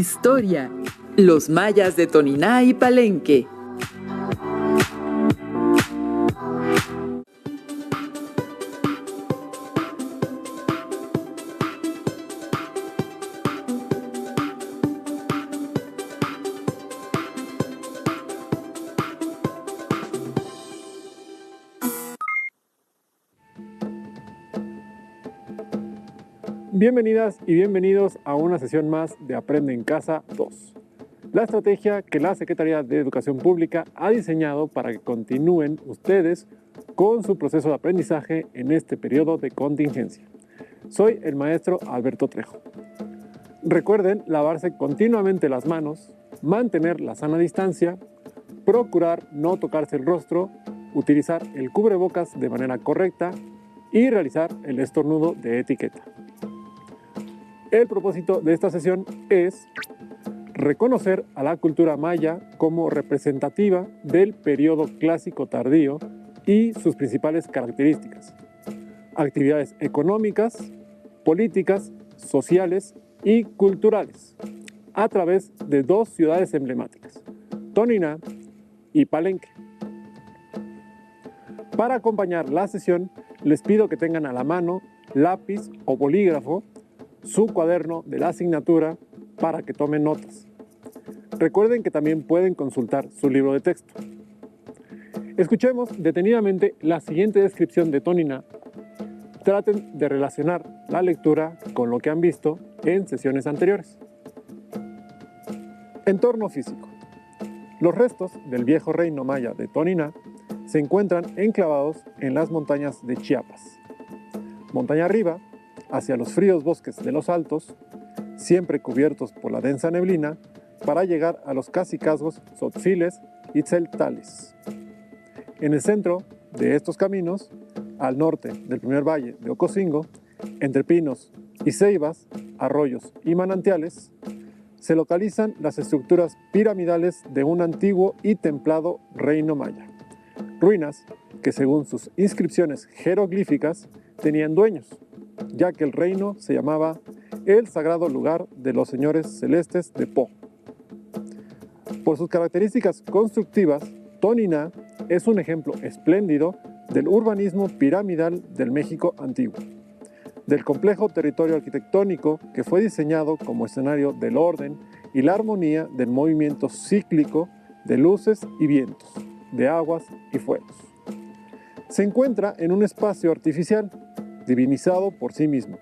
Historia. Los mayas de Toniná y Palenque. Bienvenidas y bienvenidos a una sesión más de Aprende en Casa 2. La estrategia que la Secretaría de Educación Pública ha diseñado para que continúen ustedes con su proceso de aprendizaje en este periodo de contingencia. Soy el maestro Alberto Trejo. Recuerden lavarse continuamente las manos, mantener la sana distancia, procurar no tocarse el rostro, utilizar el cubrebocas de manera correcta y realizar el estornudo de etiqueta. El propósito de esta sesión es reconocer a la cultura maya como representativa del periodo clásico tardío y sus principales características, actividades económicas, políticas, sociales y culturales, a través de dos ciudades emblemáticas, Toniná y Palenque. Para acompañar la sesión, les pido que tengan a la mano lápiz o bolígrafo, su cuaderno de la asignatura para que tomen notas. Recuerden que también pueden consultar su libro de texto. Escuchemos detenidamente la siguiente descripción de Toniná. Traten de relacionar la lectura con lo que han visto en sesiones anteriores. Entorno físico. Los restos del viejo reino maya de Toniná se encuentran enclavados en las montañas de Chiapas. Montaña arriba, hacia los fríos bosques de los altos, siempre cubiertos por la densa neblina, para llegar a los cacicazgos tzotziles y tzeltales. En el centro de estos caminos, al norte del primer valle de Ocosingo, entre pinos y ceibas, arroyos y manantiales, se localizan las estructuras piramidales de un antiguo y templado reino maya. Ruinas que, según sus inscripciones jeroglíficas, tenían dueños, ya que el reino se llamaba el Sagrado Lugar de los Señores Celestes de Po. Por sus características constructivas, Toniná es un ejemplo espléndido del urbanismo piramidal del México antiguo, del complejo territorio arquitectónico que fue diseñado como escenario del orden y la armonía del movimiento cíclico de luces y vientos, de aguas y fuegos. Se encuentra en un espacio artificial, divinizado por sí mismo.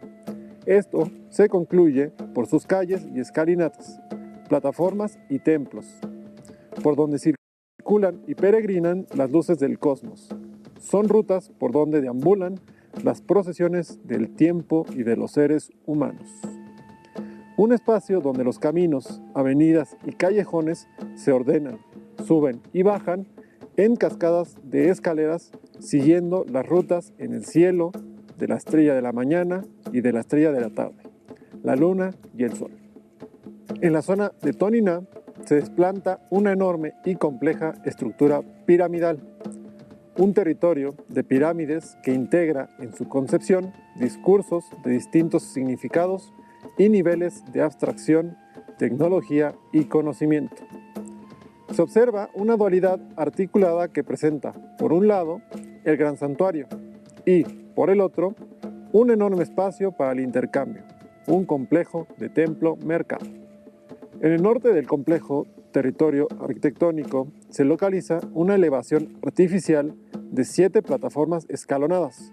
Esto se concluye por sus calles y escalinatas, plataformas y templos, por donde circulan y peregrinan las luces del cosmos. Son rutas por donde deambulan las procesiones del tiempo y de los seres humanos. Un espacio donde los caminos, avenidas y callejones se ordenan, suben y bajan en cascadas de escaleras, siguiendo las rutas en el cielo de la estrella de la mañana y de la estrella de la tarde, la luna y el sol. En la zona de Toniná se desplanta una enorme y compleja estructura piramidal, un territorio de pirámides que integra en su concepción discursos de distintos significados y niveles de abstracción, tecnología y conocimiento. Se observa una dualidad articulada que presenta, por un lado, el gran santuario y, por el otro, un enorme espacio para el intercambio, un complejo de templo-mercado. En el norte del complejo territorio arquitectónico se localiza una elevación artificial de 7 plataformas escalonadas,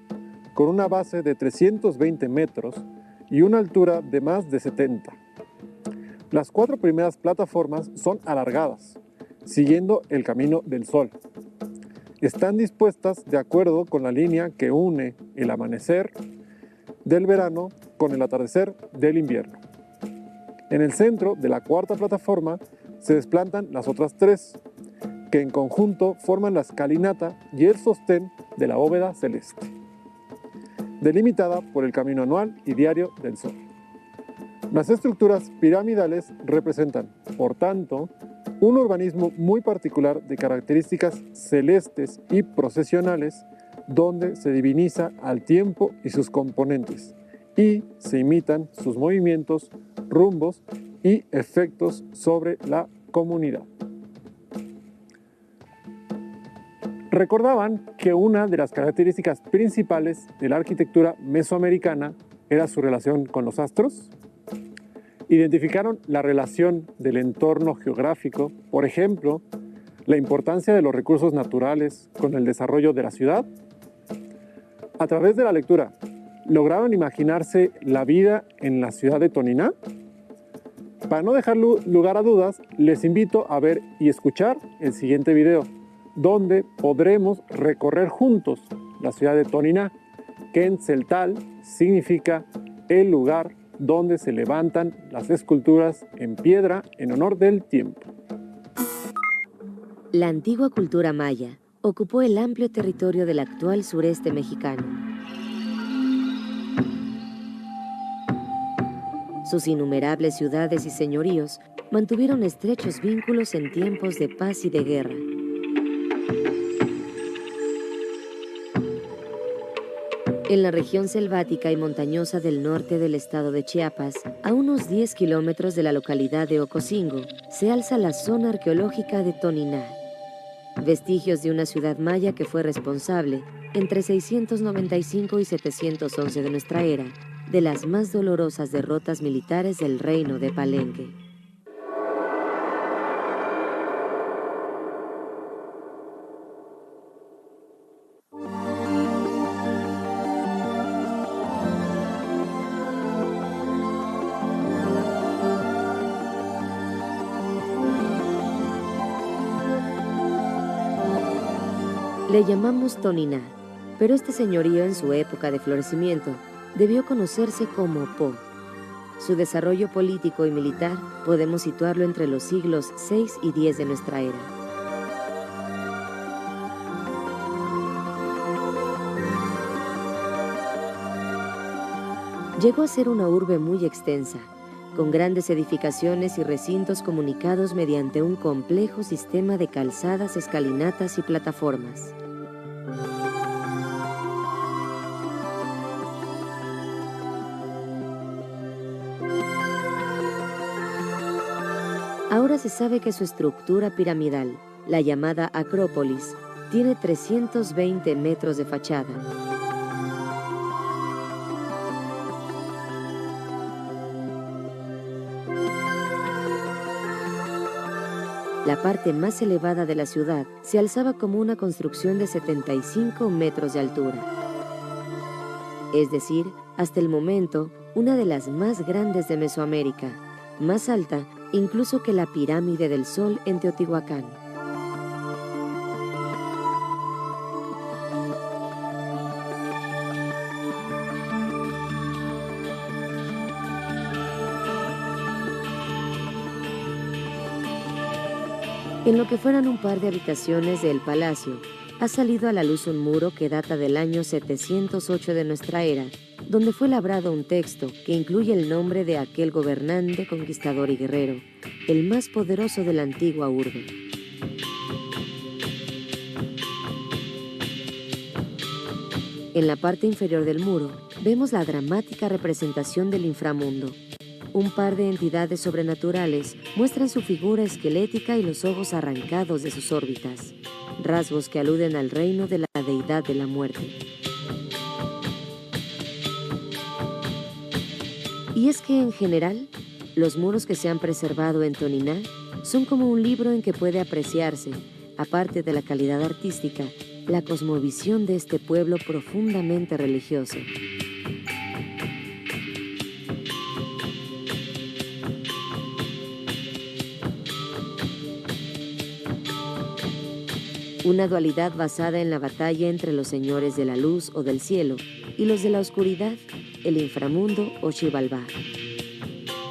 con una base de 320 metros y una altura de más de 70. Las 4 primeras plataformas son alargadas, siguiendo el camino del sol. Están dispuestas de acuerdo con la línea que une el amanecer del verano con el atardecer del invierno. En el centro de la 4ª plataforma se desplantan las otras 3, que en conjunto forman la escalinata y el sostén de la bóveda celeste, delimitada por el camino anual y diario del sol. Las estructuras piramidales representan, por tanto, un urbanismo muy particular de características celestes y procesionales, donde se diviniza al tiempo y sus componentes, y se imitan sus movimientos, rumbos y efectos sobre la comunidad. Recordaban que una de las características principales de la arquitectura mesoamericana era su relación con los astros. Identificaron la relación del entorno geográfico, por ejemplo, la importancia de los recursos naturales con el desarrollo de la ciudad. A través de la lectura, ¿lograron imaginarse la vida en la ciudad de Toniná? Para no dejar lugar a dudas, les invito a ver y escuchar el siguiente video, donde podremos recorrer juntos la ciudad de Toniná, que en celtal significa el lugar donde se levantan las esculturas en piedra en honor del tiempo. La antigua cultura maya ocupó el amplio territorio del actual sureste mexicano. Sus innumerables ciudades y señoríos mantuvieron estrechos vínculos en tiempos de paz y de guerra. En la región selvática y montañosa del norte del estado de Chiapas, a unos 10 kilómetros de la localidad de Ocosingo, se alza la zona arqueológica de Toniná, vestigios de una ciudad maya que fue responsable, entre 695 y 711 de nuestra era, de las más dolorosas derrotas militares del reino de Palenque. Le llamamos Toniná, pero este señorío en su época de florecimiento debió conocerse como Po. Su desarrollo político y militar podemos situarlo entre los siglos VI y X de nuestra era. Llegó a ser una urbe muy extensa, con grandes edificaciones y recintos comunicados mediante un complejo sistema de calzadas, escalinatas y plataformas. Ahora se sabe que su estructura piramidal, la llamada Acrópolis, tiene 320 metros de fachada. La parte más elevada de la ciudad se alzaba como una construcción de 75 metros de altura. Es decir, hasta el momento, una de las más grandes de Mesoamérica, más alta incluso que la pirámide del Sol en Teotihuacán. En lo que fueran un par de habitaciones del palacio, ha salido a la luz un muro que data del año 708 de nuestra era, donde fue labrado un texto que incluye el nombre de aquel gobernante, conquistador y guerrero, el más poderoso de la antigua urbe. En la parte inferior del muro, vemos la dramática representación del inframundo. Un par de entidades sobrenaturales muestran su figura esquelética y los ojos arrancados de sus órbitas, rasgos que aluden al reino de la deidad de la muerte. Y es que, en general, los muros que se han preservado en Toniná son como un libro en que puede apreciarse, aparte de la calidad artística, la cosmovisión de este pueblo profundamente religioso. Una dualidad basada en la batalla entre los señores de la luz o del cielo y los de la oscuridad, el inframundo o Xibalbá,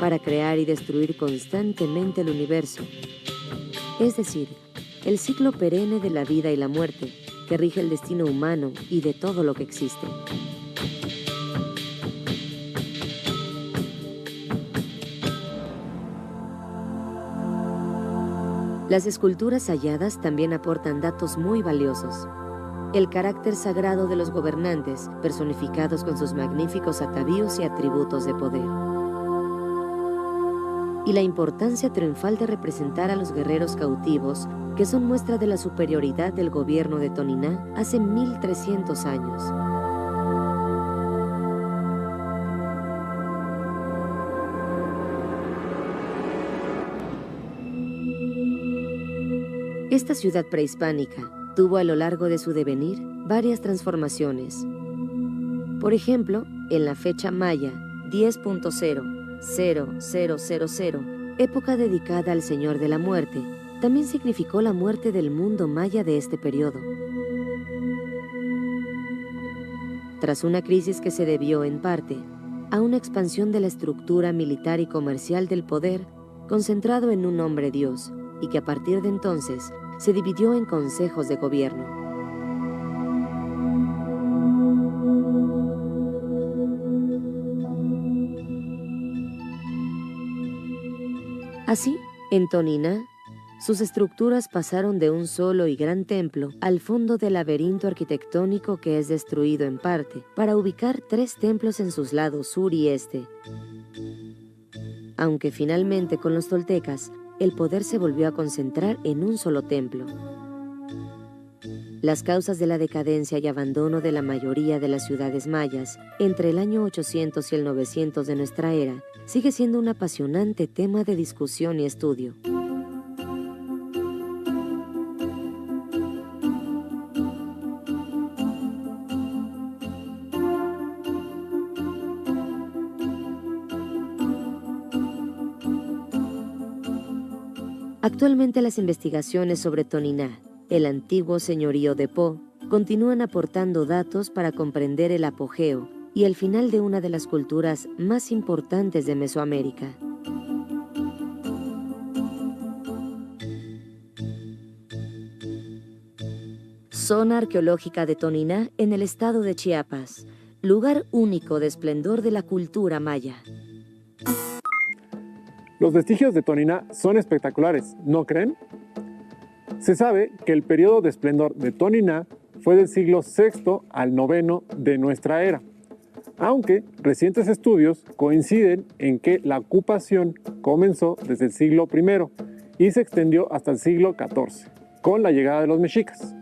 para crear y destruir constantemente el universo, es decir, el ciclo perenne de la vida y la muerte que rige el destino humano y de todo lo que existe. Las esculturas halladas también aportan datos muy valiosos. El carácter sagrado de los gobernantes, personificados con sus magníficos atavíos y atributos de poder. y la importancia triunfal de representar a los guerreros cautivos, que son muestra de la superioridad del gobierno de Toniná hace 1300 años. Esta ciudad prehispánica tuvo a lo largo de su devenir varias transformaciones. Por ejemplo, en la fecha maya 10.00000, época dedicada al Señor de la Muerte, también significó la muerte del mundo maya de este periodo. Tras una crisis que se debió, en parte, a una expansión de la estructura militar y comercial del poder concentrado en un hombre Dios, y que a partir de entonces se dividió en consejos de gobierno. Así, en Toniná, sus estructuras pasaron de un solo y gran templo al fondo del laberinto arquitectónico que es destruido en parte, para ubicar 3 templos en sus lados sur y este. Aunque finalmente con los toltecas, el poder se volvió a concentrar en un solo templo. Las causas de la decadencia y abandono de la mayoría de las ciudades mayas entre el año 800 y el 900 de nuestra era sigue siendo un apasionante tema de discusión y estudio. Actualmente las investigaciones sobre Toniná, el antiguo señorío de Po, continúan aportando datos para comprender el apogeo y el final de una de las culturas más importantes de Mesoamérica. Zona arqueológica de Toniná en el estado de Chiapas, lugar único de esplendor de la cultura maya. Los vestigios de Toniná son espectaculares, ¿no creen? Se sabe que el periodo de esplendor de Toniná fue del siglo VI al IX de nuestra era, aunque recientes estudios coinciden en que la ocupación comenzó desde el siglo I y se extendió hasta el siglo XIV, con la llegada de los mexicas.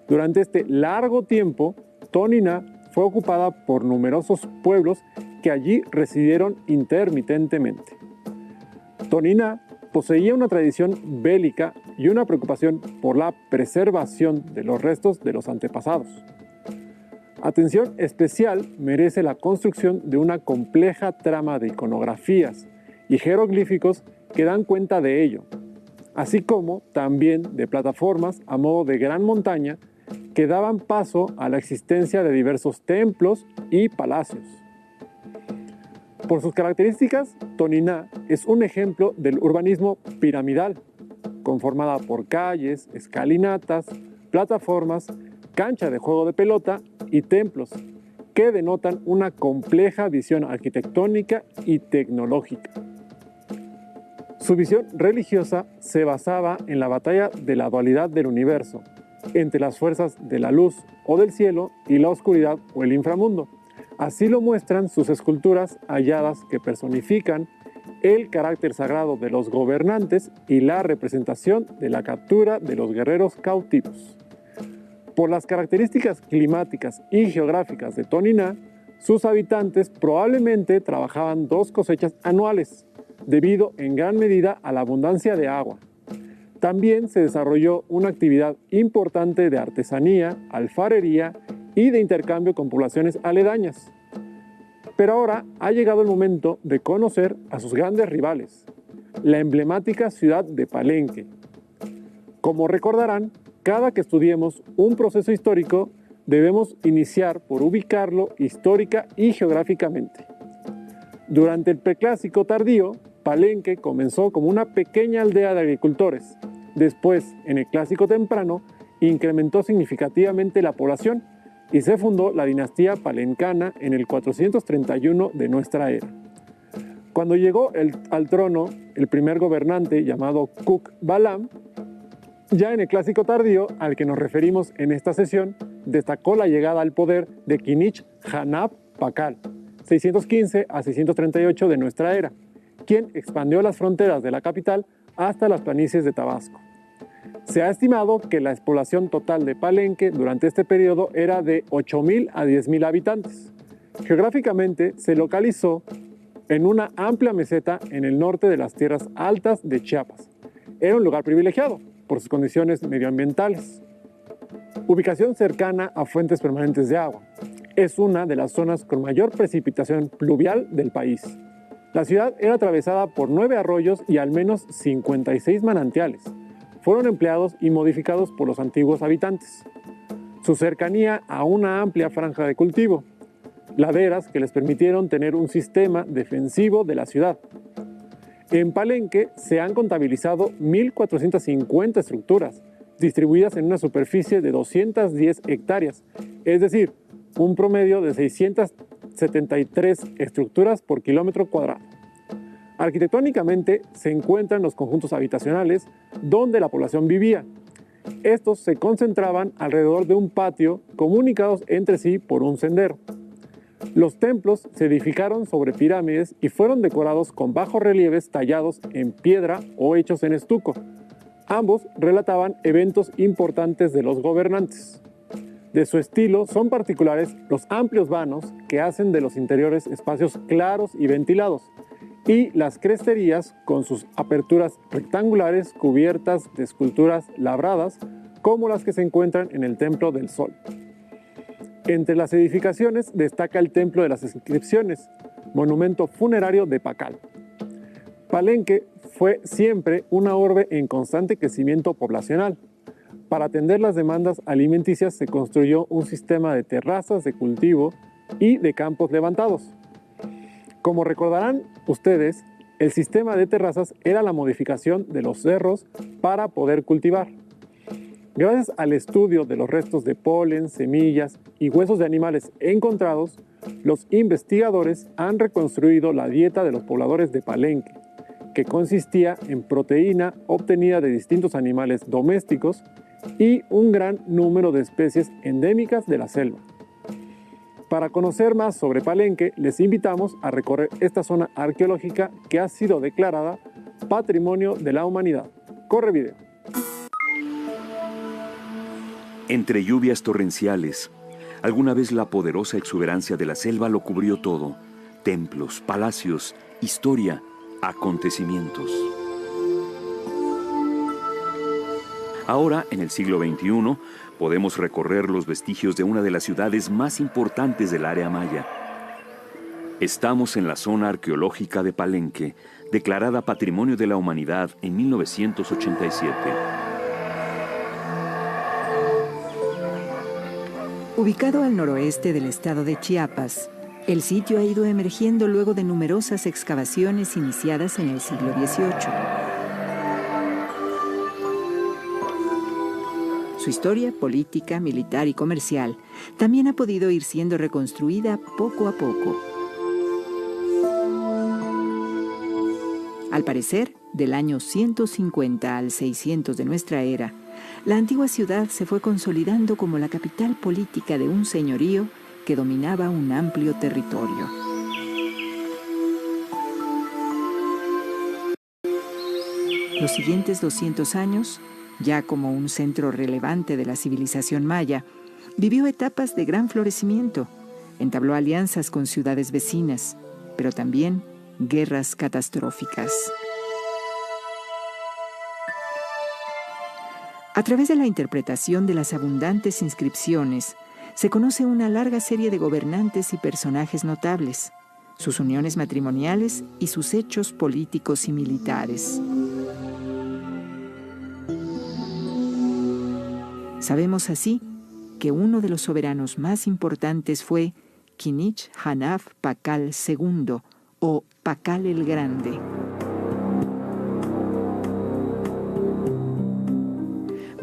Durante este largo tiempo, Toniná fue ocupada por numerosos pueblos que allí residieron intermitentemente. Toniná poseía una tradición bélica y una preocupación por la preservación de los restos de los antepasados. Atención especial merece la construcción de una compleja trama de iconografías y jeroglíficos que dan cuenta de ello, así como también de plataformas a modo de gran montaña que daban paso a la existencia de diversos templos y palacios. Por sus características, Toniná es un ejemplo del urbanismo piramidal, conformada por calles, escalinatas, plataformas, cancha de juego de pelota y templos, que denotan una compleja visión arquitectónica y tecnológica. Su visión religiosa se basaba en la batalla de la dualidad del universo, entre las fuerzas de la luz o del cielo y la oscuridad o el inframundo. Así lo muestran sus esculturas halladas que personifican el carácter sagrado de los gobernantes y la representación de la captura de los guerreros cautivos. Por las características climáticas y geográficas de Toniná, sus habitantes probablemente trabajaban 2 cosechas anuales, debido en gran medida a la abundancia de agua. También se desarrolló una actividad importante de artesanía, alfarería y de intercambio con poblaciones aledañas. Pero ahora ha llegado el momento de conocer a sus grandes rivales, la emblemática ciudad de Palenque. Como recordarán, cada que estudiemos un proceso histórico, debemos iniciar por ubicarlo histórica y geográficamente. Durante el Preclásico tardío, Palenque comenzó como una pequeña aldea de agricultores. Después, en el Clásico temprano, incrementó significativamente la población y se fundó la dinastía palencana en el 431 de nuestra era. Cuando llegó al trono el primer gobernante llamado Cuc Balam, ya en el Clásico tardío, al que nos referimos en esta sesión, destacó la llegada al poder de Kinich Hanab Pakal, 615 a 638 de nuestra era, quien expandió las fronteras de la capital hasta las planicies de Tabasco. Se ha estimado que la población total de Palenque durante este periodo era de 8,000 a 10,000 habitantes. Geográficamente se localizó en una amplia meseta en el norte de las tierras altas de Chiapas. Era un lugar privilegiado por sus condiciones medioambientales. Ubicación cercana a fuentes permanentes de agua. Es una de las zonas con mayor precipitación pluvial del país. La ciudad era atravesada por 9 arroyos y al menos 56 manantiales. Fueron empleados y modificados por los antiguos habitantes. Su cercanía a una amplia franja de cultivo, laderas que les permitieron tener un sistema defensivo de la ciudad. En Palenque se han contabilizado 1,450 estructuras, distribuidas en una superficie de 210 hectáreas, es decir, un promedio de 673 estructuras por kilómetro cuadrado. Arquitectónicamente se encuentran los conjuntos habitacionales donde la población vivía. Estos se concentraban alrededor de un patio comunicados entre sí por un sendero. Los templos se edificaron sobre pirámides y fueron decorados con bajorrelieves tallados en piedra o hechos en estuco. Ambos relataban eventos importantes de los gobernantes. De su estilo son particulares los amplios vanos que hacen de los interiores espacios claros y ventilados, y las cresterías con sus aperturas rectangulares cubiertas de esculturas labradas como las que se encuentran en el Templo del Sol. Entre las edificaciones destaca el Templo de las Inscripciones, monumento funerario de Pacal. Palenque fue siempre una urbe en constante crecimiento poblacional. Para atender las demandas alimenticias se construyó un sistema de terrazas de cultivo y de campos levantados. Como recordarán ustedes, el sistema de terrazas era la modificación de los cerros para poder cultivar. Gracias al estudio de los restos de polen, semillas y huesos de animales encontrados, los investigadores han reconstruido la dieta de los pobladores de Palenque, que consistía en proteína obtenida de distintos animales domésticos y un gran número de especies endémicas de la selva. Para conocer más sobre Palenque, les invitamos a recorrer esta zona arqueológica que ha sido declarada Patrimonio de la Humanidad. Corre video. Entre lluvias torrenciales, alguna vez la poderosa exuberancia de la selva lo cubrió todo: templos, palacios, historia, acontecimientos. Ahora, en el siglo XXI, podemos recorrer los vestigios de una de las ciudades más importantes del área maya. Estamos en la zona arqueológica de Palenque, declarada Patrimonio de la Humanidad en 1987. Ubicado al noroeste del estado de Chiapas, el sitio ha ido emergiendo luego de numerosas excavaciones iniciadas en el siglo XVIII. Su historia política, militar y comercial también ha podido ir siendo reconstruida poco a poco. Al parecer, del año 150 al 600 de nuestra era, la antigua ciudad se fue consolidando como la capital política de un señorío que dominaba un amplio territorio. Los siguientes 200 años, ya como un centro relevante de la civilización maya, vivió etapas de gran florecimiento, entabló alianzas con ciudades vecinas, pero también guerras catastróficas. A través de la interpretación de las abundantes inscripciones, se conoce una larga serie de gobernantes y personajes notables, sus uniones matrimoniales y sus hechos políticos y militares. Sabemos así que uno de los soberanos más importantes fue Kinich Hanaf Pakal II, o Pakal el Grande.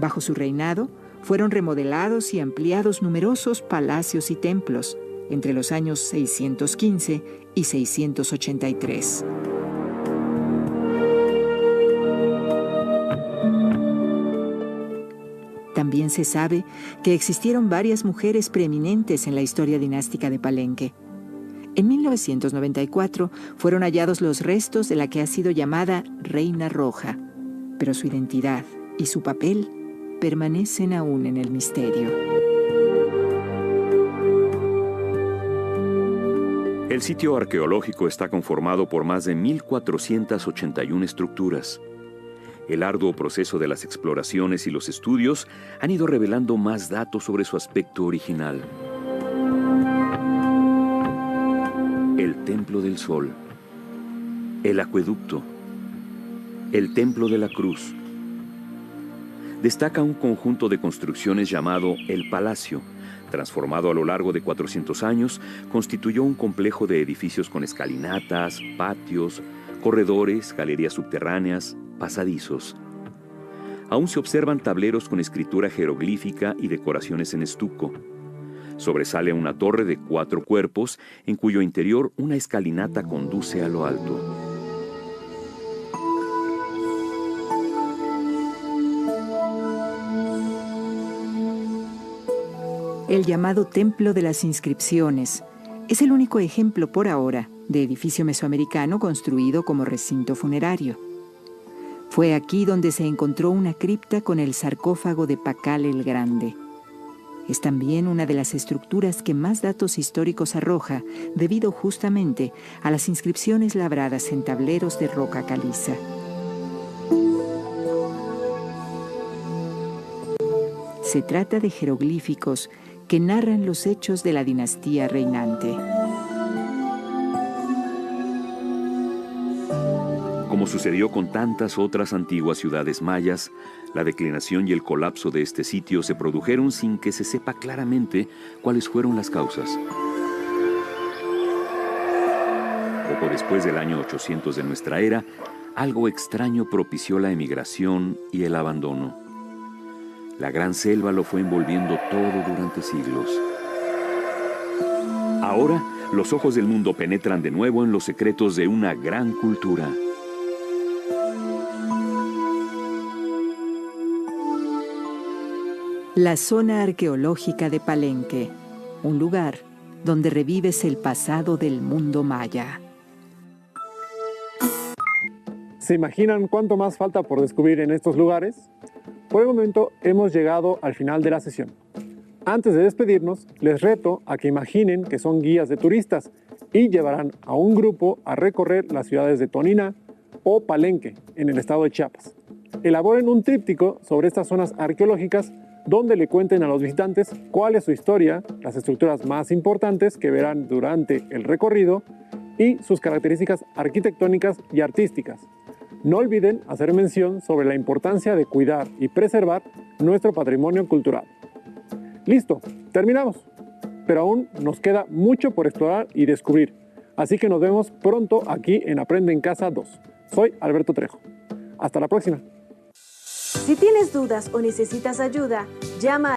Bajo su reinado, fueron remodelados y ampliados numerosos palacios y templos entre los años 615 y 683. También se sabe que existieron varias mujeres preeminentes en la historia dinástica de Palenque. En 1994 fueron hallados los restos de la que ha sido llamada Reina Roja, pero su identidad y su papel permanecen aún en el misterio. El sitio arqueológico está conformado por más de 1.481 estructuras. El arduo proceso de las exploraciones y los estudios han ido revelando más datos sobre su aspecto original. El Templo del Sol, el Acueducto, el Templo de la Cruz. Destaca un conjunto de construcciones llamado el Palacio. Transformado a lo largo de 400 años, constituyó un complejo de edificios con escalinatas, patios, corredores, galerías subterráneas, pasadizos. Aún se observan tableros con escritura jeroglífica y decoraciones en estuco. Sobresale una torre de 4 cuerpos, en cuyo interior una escalinata conduce a lo alto. El llamado Templo de las Inscripciones es el único ejemplo por ahora de edificio mesoamericano construido como recinto funerario. Fue aquí donde se encontró una cripta con el sarcófago de Pacal el Grande. Es también una de las estructuras que más datos históricos arroja, debido justamente a las inscripciones labradas en tableros de roca caliza. Se trata de jeroglíficos que narran los hechos de la dinastía reinante. Como sucedió con tantas otras antiguas ciudades mayas, la declinación y el colapso de este sitio se produjeron sin que se sepa claramente cuáles fueron las causas. Poco después del año 800 de nuestra era, algo extraño propició la emigración y el abandono. La gran selva lo fue envolviendo todo durante siglos. Ahora, los ojos del mundo penetran de nuevo en los secretos de una gran cultura. La zona arqueológica de Palenque, un lugar donde revives el pasado del mundo maya. ¿Se imaginan cuánto más falta por descubrir en estos lugares? Por el momento hemos llegado al final de la sesión. Antes de despedirnos, les reto a que imaginen que son guías de turistas y llevarán a un grupo a recorrer las ciudades de Toniná o Palenque, en el estado de Chiapas. Elaboren un tríptico sobre estas zonas arqueológicas donde le cuenten a los visitantes cuál es su historia, las estructuras más importantes que verán durante el recorrido y sus características arquitectónicas y artísticas. No olviden hacer mención sobre la importancia de cuidar y preservar nuestro patrimonio cultural. Listo, terminamos. Pero aún nos queda mucho por explorar y descubrir. Así que nos vemos pronto aquí en Aprende en Casa 2. Soy Alberto Trejo. Hasta la próxima. Si tienes dudas o necesitas ayuda, llama a